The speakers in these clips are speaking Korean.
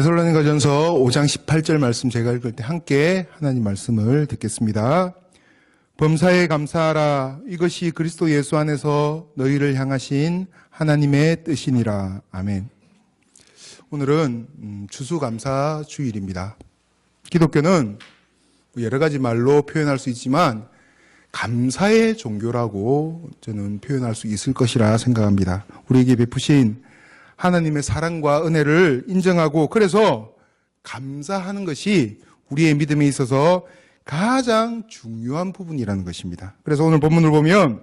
데살로니가전서 5장 18절 말씀 제가 읽을 때 함께 하나님 말씀을 듣겠습니다. 범사에 감사하라. 이것이 그리스도 예수 안에서 너희를 향하신 하나님의 뜻이니라. 아멘. 오늘은 추수감사 주일입니다. 기독교는 여러 가지 말로 표현할 수 있지만 감사의 종교라고 저는 표현할 수 있을 것이라 생각합니다. 우리에게 베푸신 하나님의 사랑과 은혜를 인정하고 그래서 감사하는 것이 우리의 믿음에 있어서 가장 중요한 부분이라는 것입니다. 그래서 오늘 본문을 보면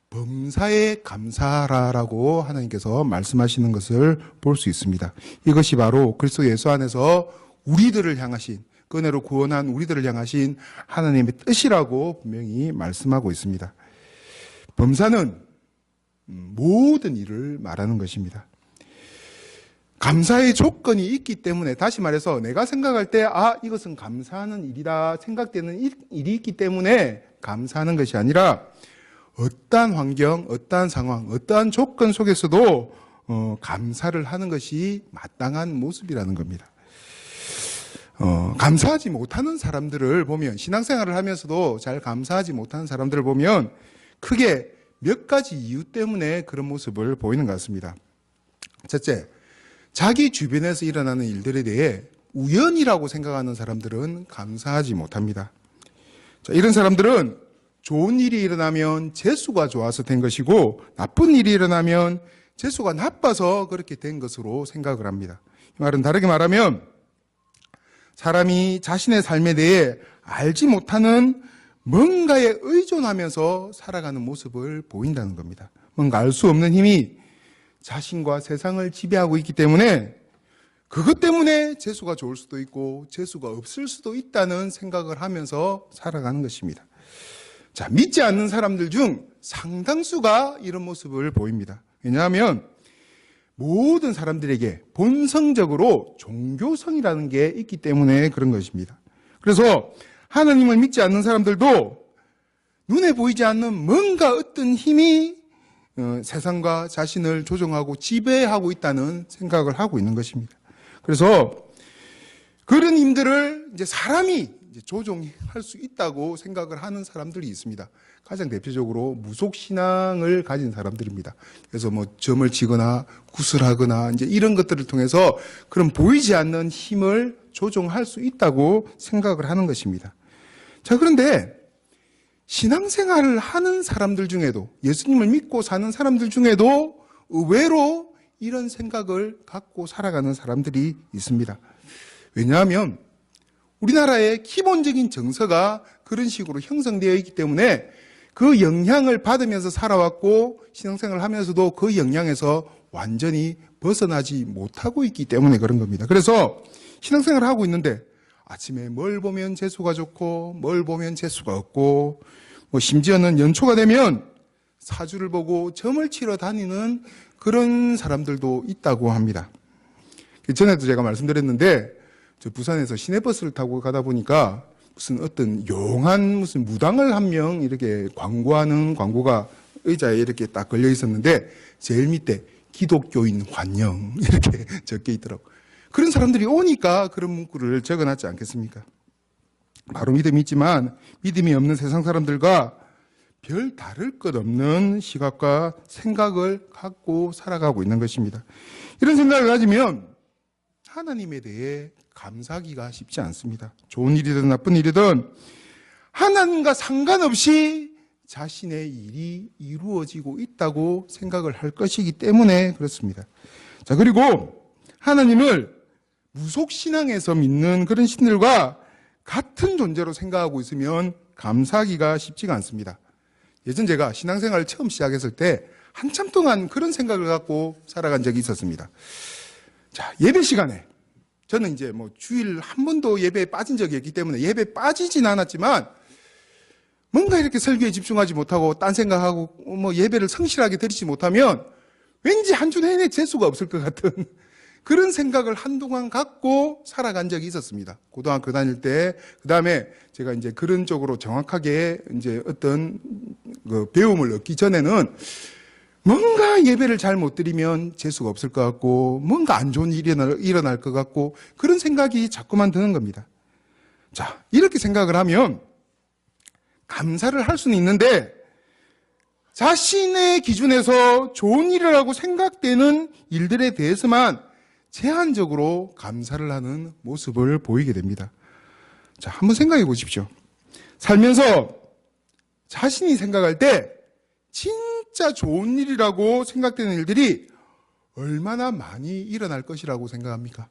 범사에 감사하라라고 하나님께서 말씀하시는 것을 볼 수 있습니다. 이것이 바로 그리스도 예수 안에서 우리들을 향하신, 그 은혜로 구원한 우리들을 향하신 하나님의 뜻이라고 분명히 말씀하고 있습니다. 범사는 모든 일을 말하는 것입니다. 감사의 조건이 있기 때문에, 다시 말해서 내가 생각할 때 이것은 감사하는 일이다 생각되는 일이 있기 때문에 감사하는 것이 아니라 어떠한 환경, 어떠한 상황, 어떠한 조건 속에서도 감사를 하는 것이 마땅한 모습이라는 겁니다. 감사하지 못하는 사람들을 보면, 신앙생활을 하면서도 잘 감사하지 못하는 사람들을 보면 크게 몇 가지 이유 때문에 그런 모습을 보이는 것 같습니다. 첫째, 자기 주변에서 일어나는 일들에 대해 우연이라고 생각하는 사람들은 감사하지 못합니다. 자, 이런 사람들은 좋은 일이 일어나면 재수가 좋아서 된 것이고 나쁜 일이 일어나면 재수가 나빠서 그렇게 된 것으로 생각을 합니다. 이 말은 다르게 말하면 사람이 자신의 삶에 대해 알지 못하는 뭔가에 의존하면서 살아가는 모습을 보인다는 겁니다. 뭔가 알 수 없는 힘이 자신과 세상을 지배하고 있기 때문에 그것 때문에 재수가 좋을 수도 있고 재수가 없을 수도 있다는 생각을 하면서 살아가는 것입니다. 자, 믿지 않는 사람들 중 상당수가 이런 모습을 보입니다. 왜냐하면 모든 사람들에게 본성적으로 종교성이라는 게 있기 때문에 그런 것입니다. 그래서 하나님을 믿지 않는 사람들도 눈에 보이지 않는 뭔가 어떤 힘이 세상과 자신을 조종하고 지배하고 있다는 생각을 하고 있는 것입니다. 그래서 그런 힘들을 이제 사람이 조종할 수 있다고 생각을 하는 사람들이 있습니다. 가장 대표적으로 무속신앙을 가진 사람들입니다. 그래서 점을 치거나 구슬하거나 이제 이런 것들을 통해서 그런 보이지 않는 힘을 조종할 수 있다고 생각을 하는 것입니다. 자, 그런데 신앙생활을 하는 사람들 중에도, 예수님을 믿고 사는 사람들 중에도 의외로 이런 생각을 갖고 살아가는 사람들이 있습니다. 왜냐하면 우리나라의 기본적인 정서가 그런 식으로 형성되어 있기 때문에 그 영향을 받으면서 살아왔고 신앙생활을 하면서도 그 영향에서 완전히 벗어나지 못하고 있기 때문에 그런 겁니다. 그래서 신앙생활을 하고 있는데 아침에 뭘 보면 재수가 좋고 뭘 보면 재수가 없고 심지어는 연초가 되면 사주를 보고 점을 치러 다니는 그런 사람들도 있다고 합니다. 전에도 제가 말씀드렸는데 저 부산에서 시내버스를 타고 가다 보니까 무슨 어떤 용한 무슨 무당을 한 명 이렇게 광고하는 광고가 의자에 이렇게 딱 걸려 있었는데 제일 밑에 기독교인 환영 이렇게 적혀 있더라고요. 그런 사람들이 오니까 그런 문구를 적어놨지 않겠습니까? 바로 믿음이 있지만 믿음이 없는 세상 사람들과 별 다를 것 없는 시각과 생각을 갖고 살아가고 있는 것입니다. 이런 생각을 가지면 하나님에 대해 감사하기가 쉽지 않습니다. 좋은 일이든 나쁜 일이든 하나님과 상관없이 자신의 일이 이루어지고 있다고 생각을 할 것이기 때문에 그렇습니다. 자, 그리고 하나님을 무속신앙에서 믿는 그런 신들과 같은 존재로 생각하고 있으면 감사하기가 쉽지가 않습니다. 예전 제가 신앙생활을 처음 시작했을 때 한참 동안 그런 생각을 갖고 살아간 적이 있었습니다. 자, 예배 시간에 저는 이제 주일 한 번도 예배에 빠진 적이 없기 때문에 예배에 빠지진 않았지만 뭔가 이렇게 설교에 집중하지 못하고 딴 생각하고 예배를 성실하게 드리지 못하면 왠지 한 주 내내 재수가 없을 것 같은 그런 생각을 한동안 갖고 살아간 적이 있었습니다. 고등학교 다닐 때, 그 다음에 제가 이제 그런 쪽으로 정확하게 이제 어떤 배움을 얻기 전에는 뭔가 예배를 잘 못 드리면 재수가 없을 것 같고 뭔가 안 좋은 일이 일어날 것 같고 그런 생각이 자꾸만 드는 겁니다. 자, 이렇게 생각을 하면 감사를 할 수는 있는데 자신의 기준에서 좋은 일이라고 생각되는 일들에 대해서만 제한적으로 감사를 하는 모습을 보이게 됩니다. 자, 한번 생각해 보십시오. 살면서 자신이 생각할 때 진짜 좋은 일이라고 생각되는 일들이 얼마나 많이 일어날 것이라고 생각합니까?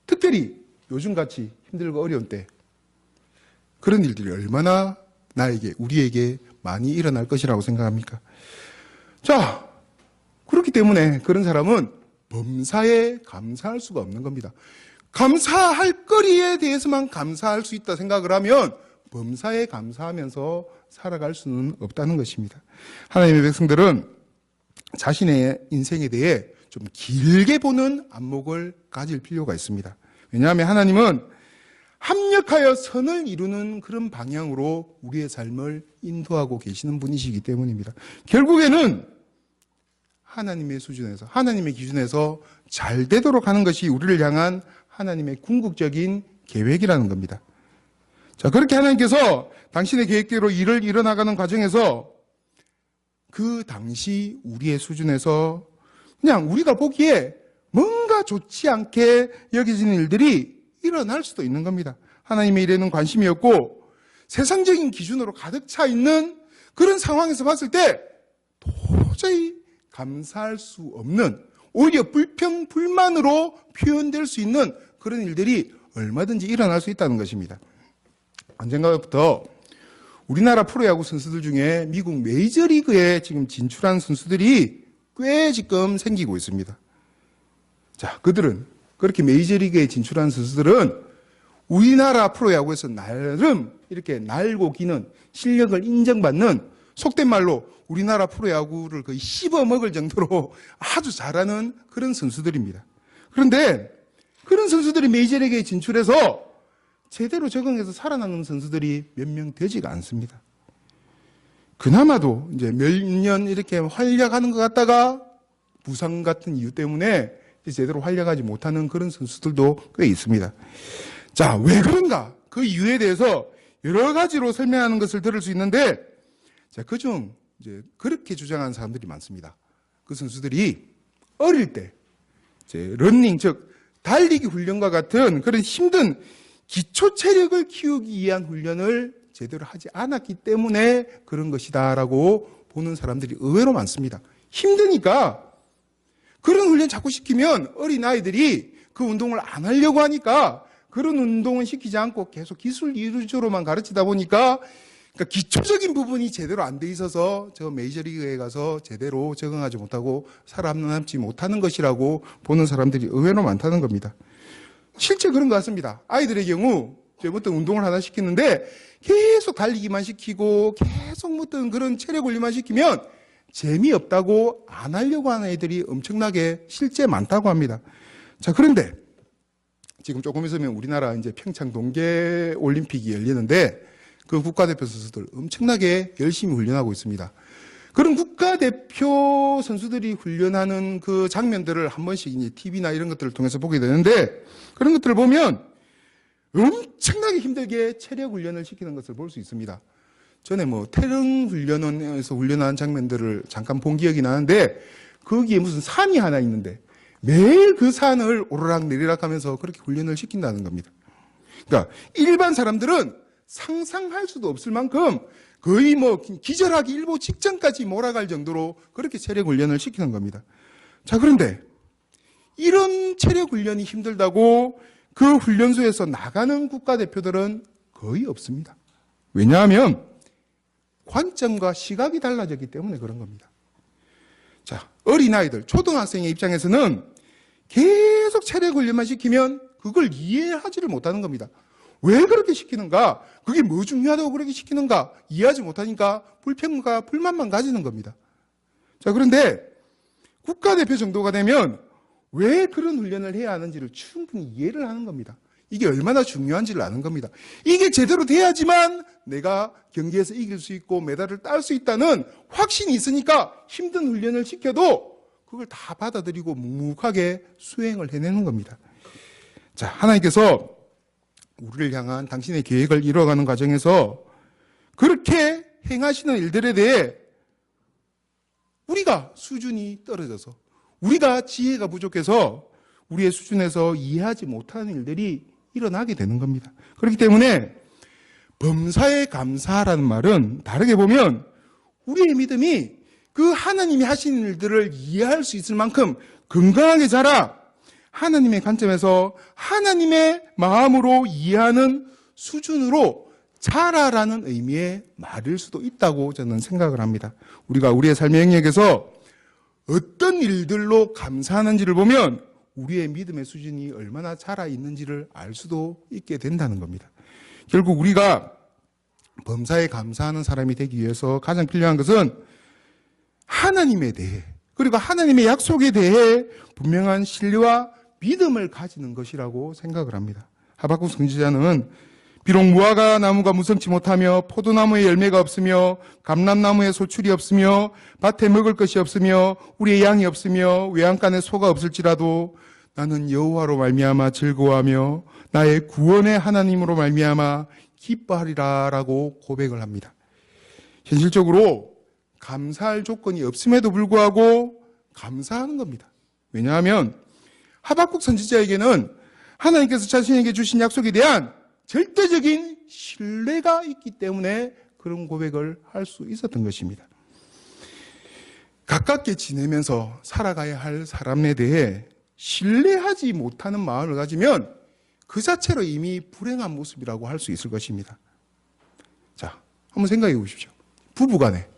특별히 요즘같이 힘들고 어려운 때 그런 일들이 얼마나 나에게, 우리에게 많이 일어날 것이라고 생각합니까? 자, 그렇기 때문에 그런 사람은 범사에 감사할 수가 없는 겁니다. 감사할 거리에 대해서만 감사할 수 있다 생각을 하면 범사에 감사하면서 살아갈 수는 없다는 것입니다. 하나님의 백성들은 자신의 인생에 대해 좀 길게 보는 안목을 가질 필요가 있습니다. 왜냐하면 하나님은 합력하여 선을 이루는 그런 방향으로 우리의 삶을 인도하고 계시는 분이시기 때문입니다. 결국에는 하나님의 수준에서, 하나님의 기준에서 잘 되도록 하는 것이 우리를 향한 하나님의 궁극적인 계획이라는 겁니다. 자, 그렇게 하나님께서 당신의 계획대로 일을 이뤄나가는 과정에서 그 당시 우리의 수준에서 그냥 우리가 보기에 뭔가 좋지 않게 여겨지는 일들이 일어날 수도 있는 겁니다. 하나님의 일에는 관심이 없고 세상적인 기준으로 가득 차 있는 그런 상황에서 봤을 때 도저히 감사할 수 없는, 오히려 불평, 불만으로 표현될 수 있는 그런 일들이 얼마든지 일어날 수 있다는 것입니다. 언젠가부터 우리나라 프로야구 선수들 중에 미국 메이저리그에 지금 진출한 선수들이 꽤 지금 생기고 있습니다. 자, 그렇게 메이저리그에 진출한 선수들은 우리나라 프로야구에서 나름 이렇게 날고 기는 실력을 인정받는, 속된 말로 우리나라 프로야구를 거의 씹어먹을 정도로 아주 잘하는 그런 선수들입니다. 그런데 그런 선수들이 메이저리그에 진출해서 제대로 적응해서 살아남는 선수들이 몇 명 되지가 않습니다. 그나마도 이제 몇 년 이렇게 활약하는 것 같다가 부상 같은 이유 때문에 제대로 활약하지 못하는 그런 선수들도 꽤 있습니다. 자, 왜 그런가? 그 이유에 대해서 여러 가지로 설명하는 것을 들을 수 있는데, 자, 그중 이제 그렇게 주장하는 사람들이 많습니다. 그 선수들이 어릴 때 이제 러닝, 즉 달리기 훈련과 같은 그런 힘든 기초 체력을 키우기 위한 훈련을 제대로 하지 않았기 때문에 그런 것이다라고 보는 사람들이 의외로 많습니다. 힘드니까 그런 훈련 자꾸 시키면 어린아이들이 그 운동을 안 하려고 하니까 그런 운동은 시키지 않고 계속 기술 위주로만 가르치다 보니까 그러니까 기초적인 부분이 제대로 안 돼 있어서 저 메이저리그에 가서 제대로 적응하지 못하고 살아남지 못하는 것이라고 보는 사람들이 의외로 많다는 겁니다. 실제 그런 것 같습니다. 아이들의 경우 어떤 운동을 하나 시키는데 계속 달리기만 시키고 계속 어떤 그런 체력 훈련만 시키면 재미없다고 안 하려고 하는 애들이 엄청나게 실제 많다고 합니다. 자, 그런데 지금 조금 있으면 우리나라 이제 평창 동계 올림픽이 열리는데 그 국가대표 선수들 엄청나게 열심히 훈련하고 있습니다. 그런 국가대표 선수들이 훈련하는 그 장면들을 한 번씩 이제 TV나 이런 것들을 통해서 보게 되는데 그런 것들을 보면 엄청나게 힘들게 체력 훈련을 시키는 것을 볼 수 있습니다. 전에 태릉 훈련원에서 훈련하는 장면들을 잠깐 본 기억이 나는데 거기에 무슨 산이 하나 있는데 매일 그 산을 오르락 내리락 하면서 그렇게 훈련을 시킨다는 겁니다. 그러니까 일반 사람들은 상상할 수도 없을 만큼 거의 기절하기 일보 직전까지 몰아갈 정도로 그렇게 체력 훈련을 시키는 겁니다. 자, 그런데 이런 체력 훈련이 힘들다고 그 훈련소에서 나가는 국가대표들은 거의 없습니다. 왜냐하면 관점과 시각이 달라졌기 때문에 그런 겁니다. 자, 어린아이들, 초등학생의 입장에서는 계속 체력 훈련만 시키면 그걸 이해하지를 못하는 겁니다. 왜 그렇게 시키는가? 그게 뭐 중요하다고 그렇게 시키는가? 이해하지 못하니까 불평과 불만만 가지는 겁니다. 자, 그런데 국가대표 정도가 되면 왜 그런 훈련을 해야 하는지를 충분히 이해를 하는 겁니다. 이게 얼마나 중요한지를 아는 겁니다. 이게 제대로 돼야지만 내가 경기에서 이길 수 있고 메달을 딸 수 있다는 확신이 있으니까 힘든 훈련을 시켜도 그걸 다 받아들이고 묵묵하게 수행을 해내는 겁니다. 자, 하나님께서 우리를 향한 당신의 계획을 이뤄가는 과정에서 그렇게 행하시는 일들에 대해 우리가 수준이 떨어져서, 우리가 지혜가 부족해서 우리의 수준에서 이해하지 못하는 일들이 일어나게 되는 겁니다. 그렇기 때문에 범사에 감사라는 말은 다르게 보면 우리의 믿음이 그 하나님이 하시는 일들을 이해할 수 있을 만큼 건강하게 자라 하나님의 관점에서 하나님의 마음으로 이해하는 수준으로 자라라는 의미의 말일 수도 있다고 저는 생각을 합니다. 우리가 우리의 삶의 영역에서 어떤 일들로 감사하는지를 보면 우리의 믿음의 수준이 얼마나 자라 있는지를 알 수도 있게 된다는 겁니다. 결국 우리가 범사에 감사하는 사람이 되기 위해서 가장 필요한 것은 하나님에 대해, 그리고 하나님의 약속에 대해 분명한 신뢰와 믿음을 가지는 것이라고 생각을 합니다. 하박국 선지자는 비록 무화과 나무가 무성치 못하며 포도나무에 열매가 없으며 감람나무에 소출이 없으며 밭에 먹을 것이 없으며 우리의 양이 없으며 외양간에 소가 없을지라도 나는 여호와로 말미암아 즐거워하며 나의 구원의 하나님으로 말미암아 기뻐하리라라고 고백을 합니다. 현실적으로 감사할 조건이 없음에도 불구하고 감사하는 겁니다. 왜냐하면 하박국 선지자에게는 하나님께서 자신에게 주신 약속에 대한 절대적인 신뢰가 있기 때문에 그런 고백을 할 수 있었던 것입니다. 가깝게 지내면서 살아가야 할 사람에 대해 신뢰하지 못하는 마음을 가지면 그 자체로 이미 불행한 모습이라고 할 수 있을 것입니다. 자, 한번 생각해 보십시오. 부부간에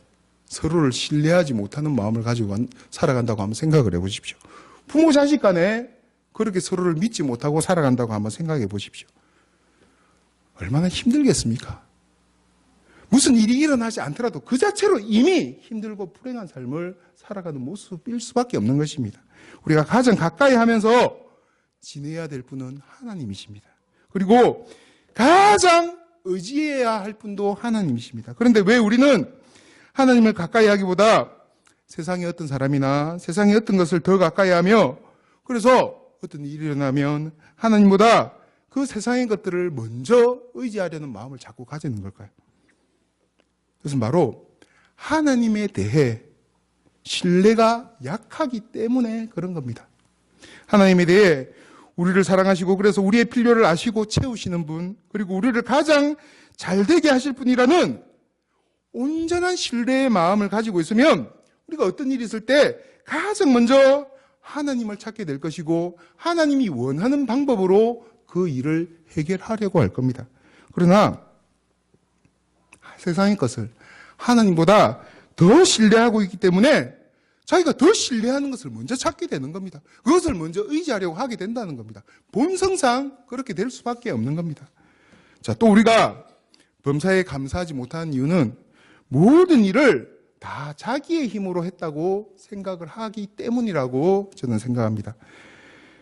서로를 신뢰하지 못하는 마음을 가지고 살아간다고 한번 생각을 해 보십시오. 부모 자식 간에 그렇게 서로를 믿지 못하고 살아간다고 한번 생각해 보십시오. 얼마나 힘들겠습니까? 무슨 일이 일어나지 않더라도 그 자체로 이미 힘들고 불행한 삶을 살아가는 모습일 수밖에 없는 것입니다. 우리가 가장 가까이 하면서 지내야 될 분은 하나님이십니다. 그리고 가장 의지해야 할 분도 하나님이십니다. 그런데 왜 우리는 하나님을 가까이 하기보다 세상의 어떤 사람이나 세상의 어떤 것을 더 가까이 하며, 그래서 어떤 일이 일어나면 하나님보다 그 세상의 것들을 먼저 의지하려는 마음을 자꾸 가지는 걸까요? 그것은 바로 하나님에 대해 신뢰가 약하기 때문에 그런 겁니다. 하나님에 대해 우리를 사랑하시고 그래서 우리의 필요를 아시고 채우시는 분, 그리고 우리를 가장 잘되게 하실 분이라는 온전한 신뢰의 마음을 가지고 있으면 우리가 어떤 일이 있을 때 가장 먼저 하나님을 찾게 될 것이고 하나님이 원하는 방법으로 그 일을 해결하려고 할 겁니다. 그러나 세상의 것을 하나님보다 더 신뢰하고 있기 때문에 자기가 더 신뢰하는 것을 먼저 찾게 되는 겁니다. 그것을 먼저 의지하려고 하게 된다는 겁니다. 본성상 그렇게 될 수밖에 없는 겁니다. 자, 또 우리가 범사에 감사하지 못하는 이유는 모든 일을 다 자기의 힘으로 했다고 생각을 하기 때문이라고 저는 생각합니다.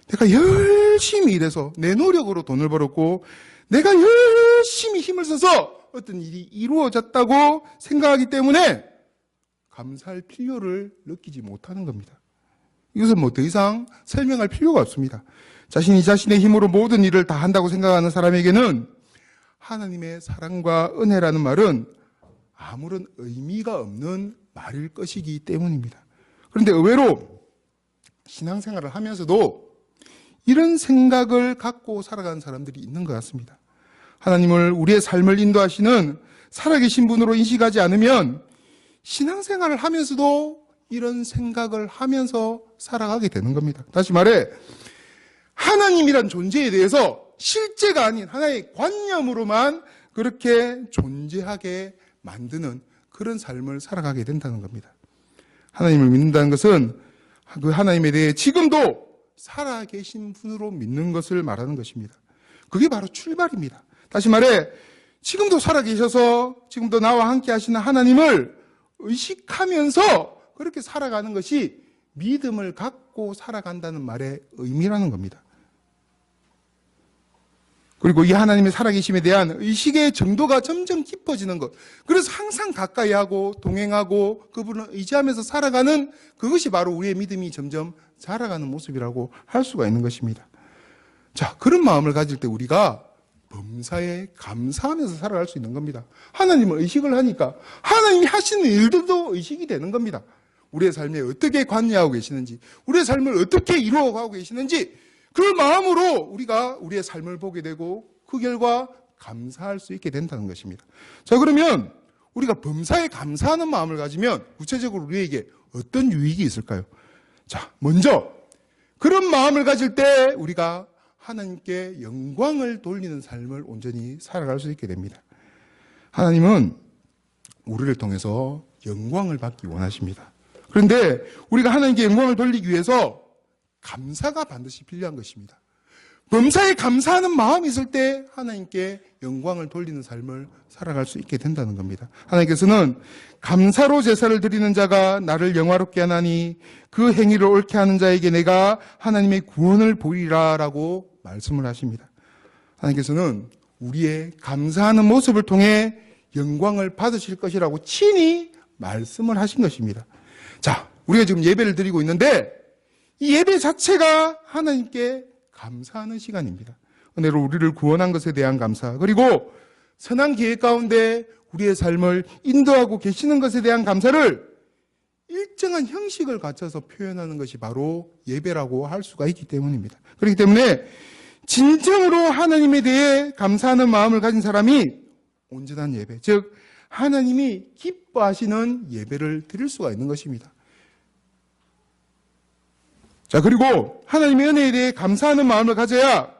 내가 열심히 일해서 내 노력으로 돈을 벌었고 내가 열심히 힘을 써서 어떤 일이 이루어졌다고 생각하기 때문에 감사할 필요를 느끼지 못하는 겁니다. 이것은 뭐 더 이상 설명할 필요가 없습니다. 자신이 자신의 힘으로 모든 일을 다 한다고 생각하는 사람에게는 하나님의 사랑과 은혜라는 말은 아무런 의미가 없는 말일 것이기 때문입니다. 그런데 의외로 신앙생활을 하면서도 이런 생각을 갖고 살아가는 사람들이 있는 것 같습니다. 하나님을 우리의 삶을 인도하시는 살아계신 분으로 인식하지 않으면 신앙생활을 하면서도 이런 생각을 하면서 살아가게 되는 겁니다. 다시 말해 하나님이란 존재에 대해서 실제가 아닌 하나의 관념으로만 그렇게 존재하게 만드는 그런 삶을 살아가게 된다는 겁니다. 하나님을 믿는다는 것은 그 하나님에 대해 지금도 살아계신 분으로 믿는 것을 말하는 것입니다. 그게 바로 출발입니다. 다시 말해 지금도 살아계셔서 지금도 나와 함께 하시는 하나님을 의식하면서 그렇게 살아가는 것이 믿음을 갖고 살아간다는 말의 의미라는 겁니다. 그리고 이 하나님의 살아계심에 대한 의식의 정도가 점점 깊어지는 것. 그래서 항상 가까이 하고 동행하고 그분을 의지하면서 살아가는 그것이 바로 우리의 믿음이 점점 자라가는 모습이라고 할 수가 있는 것입니다. 자, 그런 마음을 가질 때 우리가 범사에 감사하면서 살아갈 수 있는 겁니다. 하나님을 의식을 하니까 하나님이 하시는 일들도 의식이 되는 겁니다. 우리의 삶에 어떻게 관여하고 계시는지, 우리의 삶을 어떻게 이루어가고 계시는지 그 마음으로 우리가 우리의 삶을 보게 되고 그 결과 감사할 수 있게 된다는 것입니다. 자, 그러면 우리가 범사에 감사하는 마음을 가지면 구체적으로 우리에게 어떤 유익이 있을까요? 자, 먼저 그런 마음을 가질 때 우리가 하나님께 영광을 돌리는 삶을 온전히 살아갈 수 있게 됩니다. 하나님은 우리를 통해서 영광을 받기 원하십니다. 그런데 우리가 하나님께 영광을 돌리기 위해서 감사가 반드시 필요한 것입니다. 범사에 감사하는 마음이 있을 때 하나님께 영광을 돌리는 삶을 살아갈 수 있게 된다는 겁니다. 하나님께서는 감사로 제사를 드리는 자가 나를 영화롭게 하나니 그 행위를 옳게 하는 자에게 내가 하나님의 구원을 보이리라 라고 말씀을 하십니다. 하나님께서는 우리의 감사하는 모습을 통해 영광을 받으실 것이라고 친히 말씀을 하신 것입니다. 자, 우리가 지금 예배를 드리고 있는데 이 예배 자체가 하나님께 감사하는 시간입니다. 은혜로 우리를 구원한 것에 대한 감사, 그리고 선한 계획 가운데 우리의 삶을 인도하고 계시는 것에 대한 감사를 일정한 형식을 갖춰서 표현하는 것이 바로 예배라고 할 수가 있기 때문입니다. 그렇기 때문에 진정으로 하나님에 대해 감사하는 마음을 가진 사람이 온전한 예배, 즉 하나님이 기뻐하시는 예배를 드릴 수가 있는 것입니다. 자, 그리고 하나님의 은혜에 대해 감사하는 마음을 가져야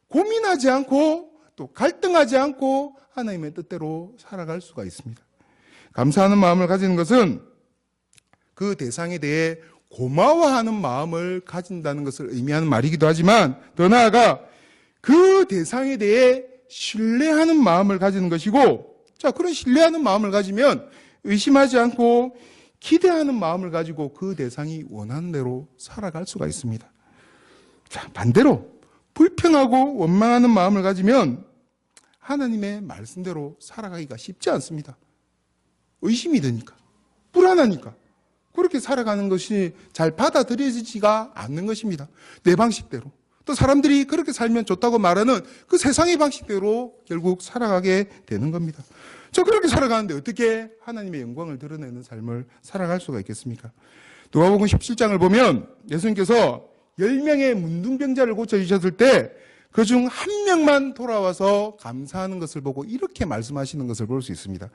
고민하지 않고 또 갈등하지 않고 하나님의 뜻대로 살아갈 수가 있습니다. 감사하는 마음을 가지는 것은 그 대상에 대해 고마워하는 마음을 가진다는 것을 의미하는 말이기도 하지만 더 나아가 그 대상에 대해 신뢰하는 마음을 가지는 것이고, 자, 그런 신뢰하는 마음을 가지면 의심하지 않고 기대하는 마음을 가지고 그 대상이 원하는 대로 살아갈 수가 있습니다. 자, 반대로 불평하고 원망하는 마음을 가지면 하나님의 말씀대로 살아가기가 쉽지 않습니다. 의심이 되니까, 불안하니까 그렇게 살아가는 것이 잘 받아들여지지가 않는 것입니다. 내 방식대로. 또 사람들이 그렇게 살면 좋다고 말하는 그 세상의 방식대로 결국 살아가게 되는 겁니다. 저 그렇게 살아가는데 어떻게 하나님의 영광을 드러내는 삶을 살아갈 수가 있겠습니까? 누가복음 17장을 보면 예수님께서 10명의 문둥병자를 고쳐주셨을 때 그중 한 명만 돌아와서 감사하는 것을 보고 이렇게 말씀하시는 것을 볼 수 있습니다.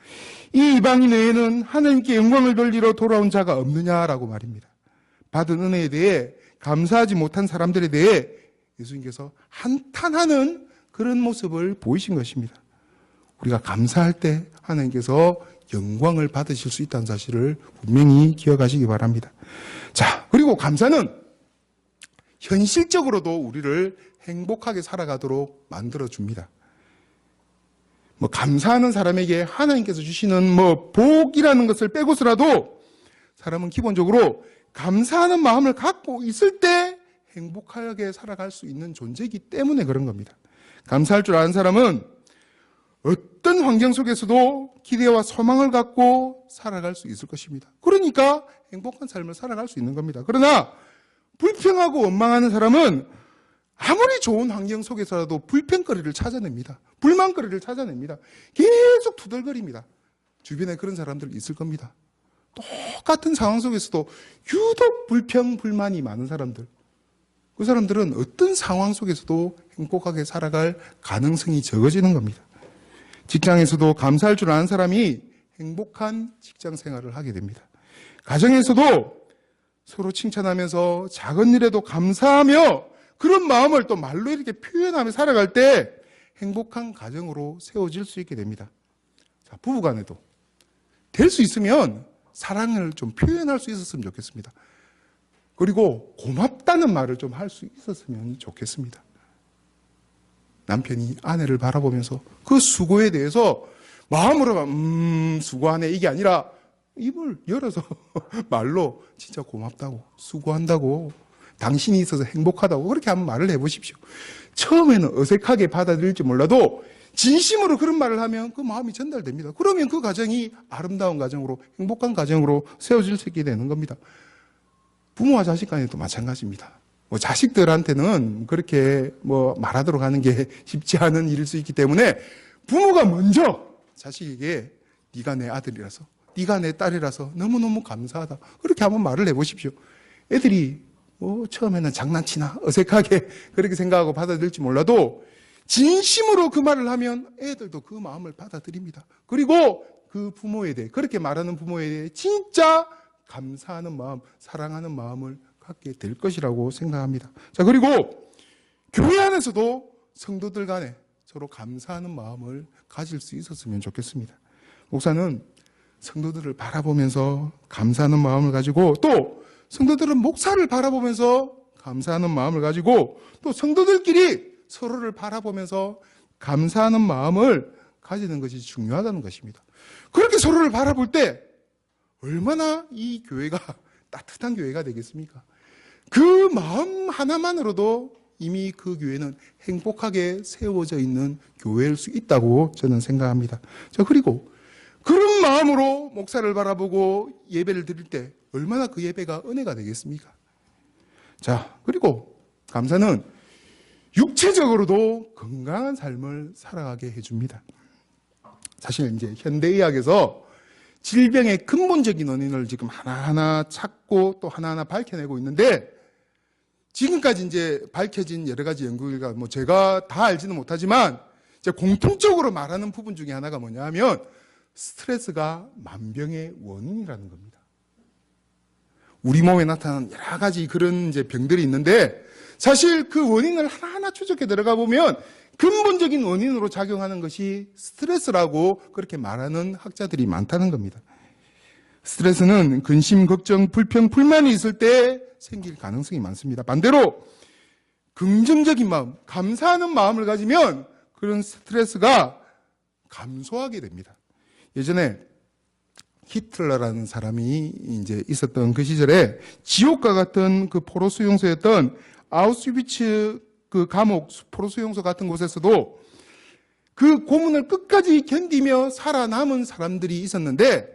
이 이방인 외에는 하나님께 영광을 돌리러 돌아온 자가 없느냐라고 말입니다. 받은 은혜에 대해 감사하지 못한 사람들에 대해 예수님께서 한탄하는 그런 모습을 보이신 것입니다. 우리가 감사할 때 하나님께서 영광을 받으실 수 있다는 사실을 분명히 기억하시기 바랍니다. 자, 그리고 감사는 현실적으로도 우리를 행복하게 살아가도록 만들어줍니다. 감사하는 사람에게 하나님께서 주시는 복이라는 것을 빼고서라도 사람은 기본적으로 감사하는 마음을 갖고 있을 때 행복하게 살아갈 수 있는 존재이기 때문에 그런 겁니다. 감사할 줄 아는 사람은 어떤 환경 속에서도 기대와 소망을 갖고 살아갈 수 있을 것입니다. 그러니까 행복한 삶을 살아갈 수 있는 겁니다. 그러나 불평하고 원망하는 사람은 아무리 좋은 환경 속에서라도 불평거리를 찾아냅니다. 불만거리를 찾아냅니다. 계속 투덜거립니다. 주변에 그런 사람들 있을 겁니다. 똑같은 상황 속에서도 유독 불평, 불만이 많은 사람들. 그 사람들은 어떤 상황 속에서도 행복하게 살아갈 가능성이 적어지는 겁니다. 직장에서도 감사할 줄 아는 사람이 행복한 직장 생활을 하게 됩니다. 가정에서도 서로 칭찬하면서 작은 일에도 감사하며 그런 마음을 또 말로 이렇게 표현하며 살아갈 때 행복한 가정으로 세워질 수 있게 됩니다. 자, 부부간에도 될 수 있으면 사랑을 좀 표현할 수 있었으면 좋겠습니다. 그리고 고맙다는 말을 좀 할 수 있었으면 좋겠습니다. 남편이 아내를 바라보면서 그 수고에 대해서 마음으로만 수고하네 이게 아니라 입을 열어서 말로 진짜 고맙다고 수고한다고 당신이 있어서 행복하다고 그렇게 한번 말을 해보십시오. 처음에는 어색하게 받아들일지 몰라도 진심으로 그런 말을 하면 그 마음이 전달됩니다. 그러면 그 가정이 아름다운 가정으로, 행복한 가정으로 세워질 수 있게 되는 겁니다. 부모와 자식 간에도 마찬가지입니다. 뭐 자식들한테는 그렇게 뭐 말하도록 하는 게 쉽지 않은 일일 수 있기 때문에 부모가 먼저 자식에게 네가 내 아들이라서, 네가 내 딸이라서 너무너무 감사하다, 그렇게 한번 말을 해보십시오. 애들이 뭐 처음에는 장난치나 어색하게 그렇게 생각하고 받아들일지 몰라도 진심으로 그 말을 하면 애들도 그 마음을 받아들입니다. 그리고 그 부모에 대해, 그렇게 말하는 부모에 대해 진짜 감사하는 마음, 사랑하는 마음을 갖게 될 것이라고 생각합니다. 자, 그리고 교회 안에서도 성도들 간에 서로 감사하는 마음을 가질 수 있었으면 좋겠습니다. 목사는 성도들을 바라보면서 감사하는 마음을 가지고, 또 성도들은 목사를 바라보면서 감사하는 마음을 가지고, 또 성도들끼리 서로를 바라보면서 감사하는 마음을 가지는 것이 중요하다는 것입니다. 그렇게 서로를 바라볼 때 얼마나 이 교회가 따뜻한 교회가 되겠습니까? 그 마음 하나만으로도 이미 그 교회는 행복하게 세워져 있는 교회일 수 있다고 저는 생각합니다. 자, 그리고 그런 마음으로 목사를 바라보고 예배를 드릴 때 얼마나 그 예배가 은혜가 되겠습니까? 자, 그리고 감사는 육체적으로도 건강한 삶을 살아가게 해줍니다. 사실 이제 현대의학에서 질병의 근본적인 원인을 지금 하나하나 찾고 또 하나하나 밝혀내고 있는데, 지금까지 이제 밝혀진 여러 가지 연구 결과, 뭐 제가 다 알지는 못하지만 이제 공통적으로 말하는 부분 중에 하나가 뭐냐 하면 스트레스가 만병의 원인이라는 겁니다. 우리 몸에 나타나는 여러 가지 그런 이제 병들이 있는데, 사실 그 원인을 하나하나 추적해 들어가 보면 근본적인 원인으로 작용하는 것이 스트레스라고 그렇게 말하는 학자들이 많다는 겁니다. 스트레스는 근심, 걱정, 불평, 불만이 있을 때 생길 가능성이 많습니다. 반대로 긍정적인 마음, 감사하는 마음을 가지면 그런 스트레스가 감소하게 됩니다. 예전에 히틀러라는 사람이 이제 있었던 그 시절에 지옥과 같은 그 포로 수용소였던 아우슈비츠 그 감옥, 포로 수용소 같은 곳에서도 그 고문을 끝까지 견디며 살아남은 사람들이 있었는데,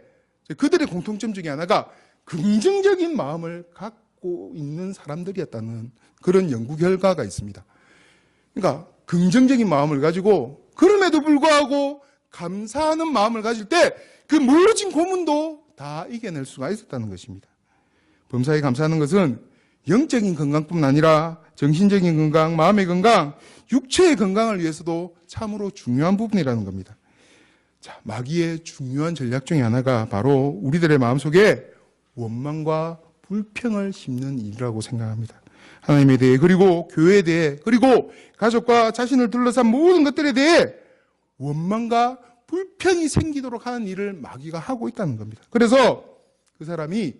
그들의 공통점 중에 하나가 긍정적인 마음을 갖고 있는 사람들이었다는 그런 연구 결과가 있습니다. 그러니까 긍정적인 마음을 가지고 그럼에도 불구하고 감사하는 마음을 가질 때 그 무너진 고문도 다 이겨낼 수가 있었다는 것입니다. 범사에 감사하는 것은 영적인 건강뿐만 아니라 정신적인 건강, 마음의 건강, 육체의 건강을 위해서도 참으로 중요한 부분이라는 겁니다. 자, 마귀의 중요한 전략 중에 하나가 바로 우리들의 마음속에 원망과 불평을 심는 일이라고 생각합니다. 하나님에 대해, 그리고 교회에 대해, 그리고 가족과 자신을 둘러싼 모든 것들에 대해 원망과 불평이 생기도록 하는 일을 마귀가 하고 있다는 겁니다. 그래서 그 사람이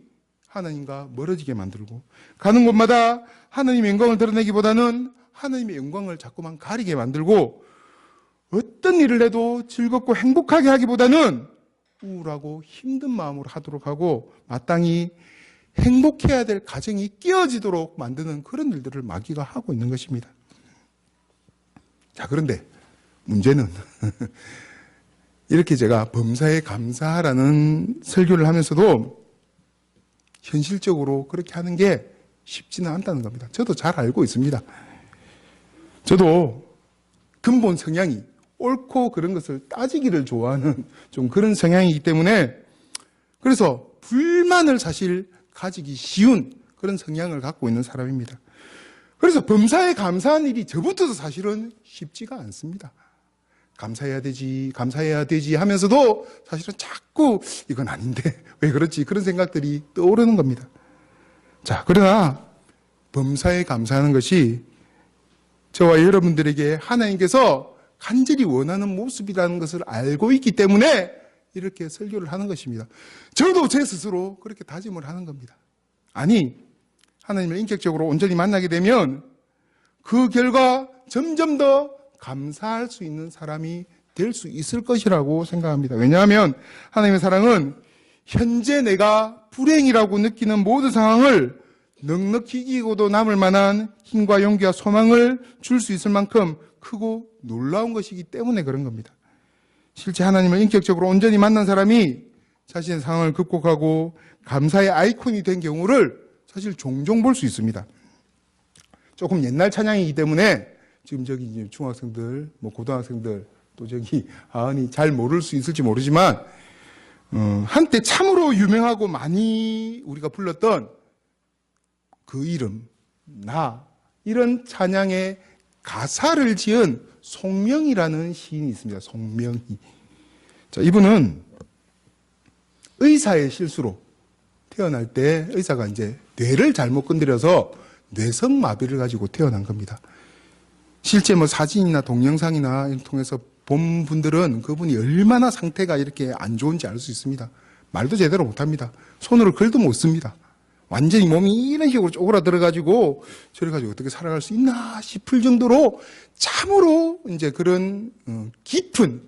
하나님과 멀어지게 만들고, 가는 곳마다 하나님의 영광을 드러내기보다는 하나님의 영광을 자꾸만 가리게 만들고, 어떤 일을 해도 즐겁고 행복하게 하기보다는 우울하고 힘든 마음으로 하도록 하고, 마땅히 행복해야 될 가정이 깨어지도록 만드는 그런 일들을 마귀가 하고 있는 것입니다. 자, 그런데 문제는 이렇게 제가 범사에 감사하라는 설교를 하면서도 현실적으로 그렇게 하는 게 쉽지는 않다는 겁니다. 저도 잘 알고 있습니다. 저도 근본 성향이 옳고 그런 것을 따지기를 좋아하는 좀 그런 성향이기 때문에, 그래서 불만을 사실 가지기 쉬운 그런 성향을 갖고 있는 사람입니다. 그래서 범사에 감사한 일이 저부터도 사실은 쉽지가 않습니다. 감사해야 되지 하면서도 사실은 자꾸 이건 아닌데 왜 그렇지, 그런 생각들이 떠오르는 겁니다. 자, 그러나 범사에 감사하는 것이 저와 여러분들에게 하나님께서 간절히 원하는 모습이라는 것을 알고 있기 때문에 이렇게 설교를 하는 것입니다. 저도 제 스스로 그렇게 다짐을 하는 겁니다. 아니, 하나님을 인격적으로 온전히 만나게 되면 그 결과 점점 더 감사할 수 있는 사람이 될 수 있을 것이라고 생각합니다. 왜냐하면 하나님의 사랑은 현재 내가 불행이라고 느끼는 모든 상황을 넉넉히 이기고도 남을 만한 힘과 용기와 소망을 줄 수 있을 만큼 크고 놀라운 것이기 때문에 그런 겁니다. 실제 하나님을 인격적으로 온전히 만난 사람이 자신의 상황을 극복하고 감사의 아이콘이 된 경우를 사실 종종 볼 수 있습니다. 조금 옛날 찬양이기 때문에 지금 저기 중학생들, 고등학생들 또 저기 아은이 잘 모를 수 있을지 모르지만 한때 참으로 유명하고 많이 우리가 불렀던 그 이름, 나, 이런 찬양의 가사를 지은 송명이라는 시인이 있습니다. 송명이. 자, 이분은 의사의 실수로 태어날 때 의사가 이제 뇌를 잘못 건드려서 뇌성마비를 가지고 태어난 겁니다. 실제 사진이나 동영상이나 이런 통해서 본 분들은 그분이 얼마나 상태가 이렇게 안 좋은지 알 수 있습니다. 말도 제대로 못합니다. 손으로 글도 못 씁니다. 완전히 몸이 이런 식으로 쪼그라들어가지고 저래가지고 어떻게 살아갈 수 있나 싶을 정도로 참으로 이제 그런 깊은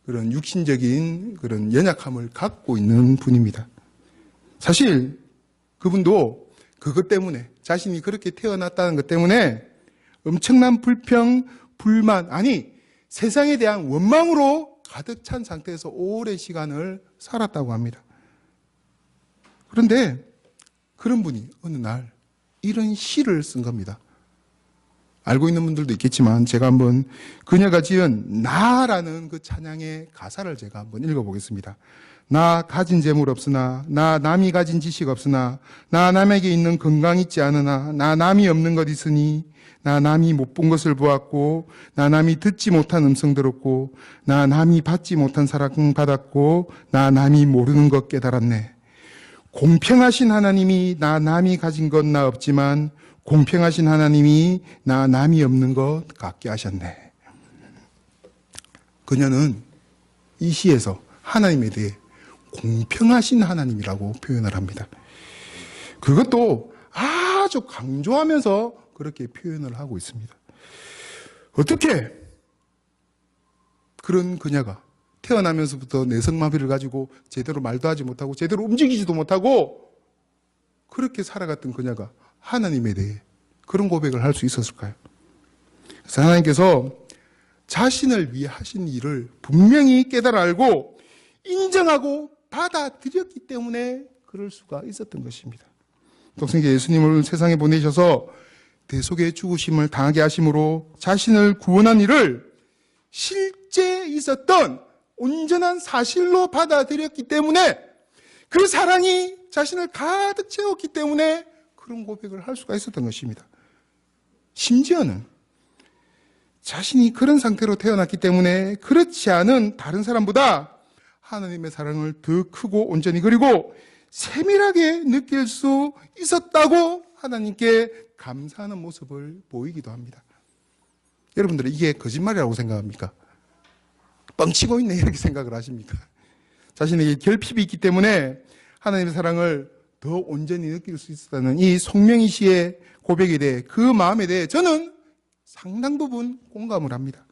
그런 육신적인 그런 연약함을 갖고 있는 분입니다. 사실 그분도 그것 때문에 자신이 그렇게 태어났다는 것 때문에 엄청난 불평, 불만, 아니 세상에 대한 원망으로 가득 찬 상태에서 오랜 시간을 살았다고 합니다. 그런데 그런 분이 어느 날 이런 시를 쓴 겁니다. 알고 있는 분들도 있겠지만 제가 한번 그녀가 지은 나라는 그 찬양의 가사를 제가 한번 읽어보겠습니다. 나 가진 재물 없으나, 나 남이 가진 지식 없으나, 나 남에게 있는 건강 있지 않으나, 나 남이 없는 것 있으니, 나 남이 못 본 것을 보았고, 나 남이 듣지 못한 음성 들었고, 나 남이 받지 못한 사랑 받았고, 나 남이 모르는 것 깨달았네. 공평하신 하나님이 나 남이 가진 것 나 없지만 공평하신 하나님이 나 남이 없는 것 같게 하셨네. 그녀는 이 시에서 하나님에 대해 공평하신 하나님이라고 표현을 합니다. 그것도 아주 강조하면서 그렇게 표현을 하고 있습니다. 어떻게 그런 그녀가 태어나면서부터 내성마비를 가지고 제대로 말도 하지 못하고 제대로 움직이지도 못하고 그렇게 살아갔던 그녀가 하나님에 대해 그런 고백을 할 수 있었을까요? 그래서 하나님께서 자신을 위해 하신 일을 분명히 깨달아 알고 인정하고 받아들였기 때문에 그럴 수가 있었던 것입니다. 독생자 예수님을 세상에 보내셔서 대속의 죽으심을 당하게 하심으로 자신을 구원한 일을 실제 있었던 온전한 사실로 받아들였기 때문에 그 사랑이 자신을 가득 채웠기 때문에 그런 고백을 할 수가 있었던 것입니다. 심지어는 자신이 그런 상태로 태어났기 때문에 그렇지 않은 다른 사람보다 하나님의 사랑을 더 크고 온전히 그리고 세밀하게 느낄 수 있었다고 하나님께 감사하는 모습을 보이기도 합니다. 여러분들은 이게 거짓말이라고 생각합니까? 뻥치고 있네 이렇게 생각을 하십니까? 자신에게 결핍이 있기 때문에 하나님의 사랑을 더 온전히 느낄 수 있었다는 이 송명희 씨의 고백에 대해 그 마음에 대해 저는 상당 부분 공감을 합니다.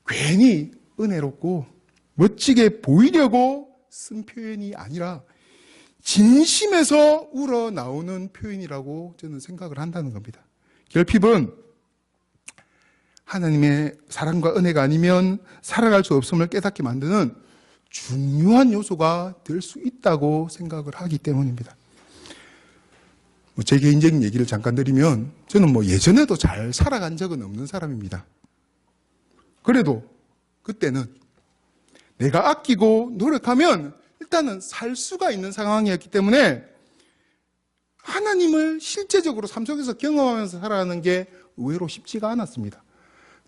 괜히 은혜롭고 멋지게 보이려고 쓴 표현이 아니라 진심에서 우러나오는 표현이라고 저는 생각을 한다는 겁니다. 결핍은 하나님의 사랑과 은혜가 아니면 살아갈 수 없음을 깨닫게 만드는 중요한 요소가 될 수 있다고 생각을 하기 때문입니다. 제 개인적인 얘기를 잠깐 드리면 저는 예전에도 잘 살아간 적은 없는 사람입니다. 그래도 그때는 내가 아끼고 노력하면 일단은 살 수가 있는 상황이었기 때문에 하나님을 실제적으로 삶 속에서 경험하면서 살아가는 게 의외로 쉽지가 않았습니다.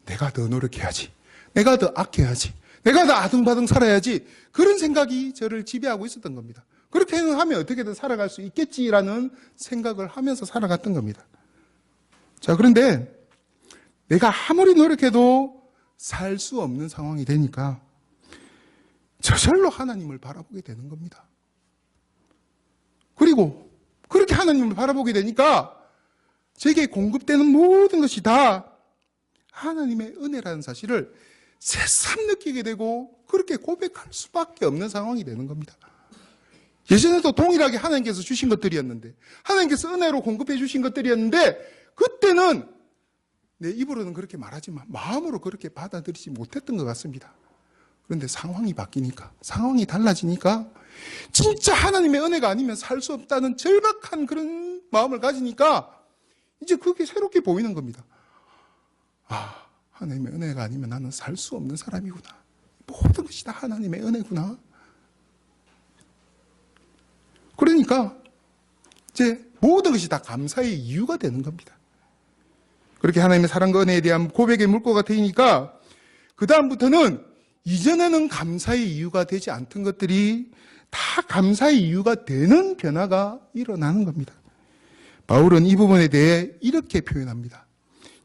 내가 더 노력해야지. 내가 더 아껴야지. 내가 더 아등바등 살아야지. 그런 생각이 저를 지배하고 있었던 겁니다. 그렇게 하면 어떻게든 살아갈 수 있겠지라는 생각을 하면서 살아갔던 겁니다. 자, 그런데 내가 아무리 노력해도 살 수 없는 상황이 되니까 저절로 하나님을 바라보게 되는 겁니다. 그리고 그렇게 하나님을 바라보게 되니까 제게 공급되는 모든 것이 다 하나님의 은혜라는 사실을 새삼 느끼게 되고 그렇게 고백할 수밖에 없는 상황이 되는 겁니다. 예전에도 동일하게 하나님께서 주신 것들이었는데, 하나님께서 은혜로 공급해 주신 것들이었는데, 그때는 내 입으로는 그렇게 말하지만 마음으로 그렇게 받아들이지 못했던 것 같습니다. 그런데 상황이 바뀌니까, 상황이 달라지니까 진짜 하나님의 은혜가 아니면 살 수 없다는 절박한 그런 마음을 가지니까 이제 그게 새롭게 보이는 겁니다. 아, 하나님의 은혜가 아니면 나는 살 수 없는 사람이구나. 모든 것이 다 하나님의 은혜구나. 그러니까 이제 모든 것이 다 감사의 이유가 되는 겁니다. 그렇게 하나님의 사랑과 은혜에 대한 고백의 물꼬가 되니까 그 다음부터는 이전에는 감사의 이유가 되지 않던 것들이 다 감사의 이유가 되는 변화가 일어나는 겁니다. 바울은 이 부분에 대해 이렇게 표현합니다.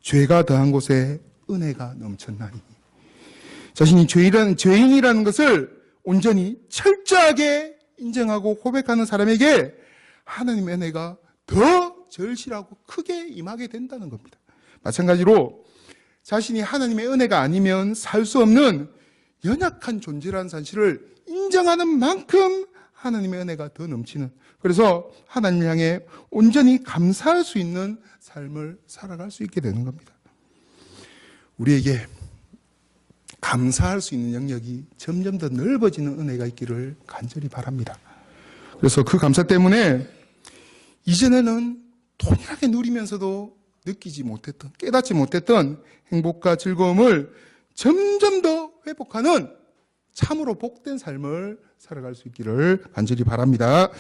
죄가 더한 곳에 은혜가 넘쳤나니. 자신이 죄인이라는 것을 온전히 철저하게 인정하고 고백하는 사람에게 하나님의 은혜가 더 절실하고 크게 임하게 된다는 겁니다. 마찬가지로 자신이 하나님의 은혜가 아니면 살 수 없는 연약한 존재라는 사실을 인정하는 만큼 하나님의 은혜가 더 넘치는, 그래서 하나님을 향해 온전히 감사할 수 있는 삶을 살아갈 수 있게 되는 겁니다. 우리에게 감사할 수 있는 영역이 점점 더 넓어지는 은혜가 있기를 간절히 바랍니다. 그래서 그 감사 때문에 이전에는 동일하게 누리면서도 느끼지 못했던, 깨닫지 못했던 행복과 즐거움을 점점 더 회복하는 참으로 복된 삶을 살아갈 수 있기를 간절히 바랍니다.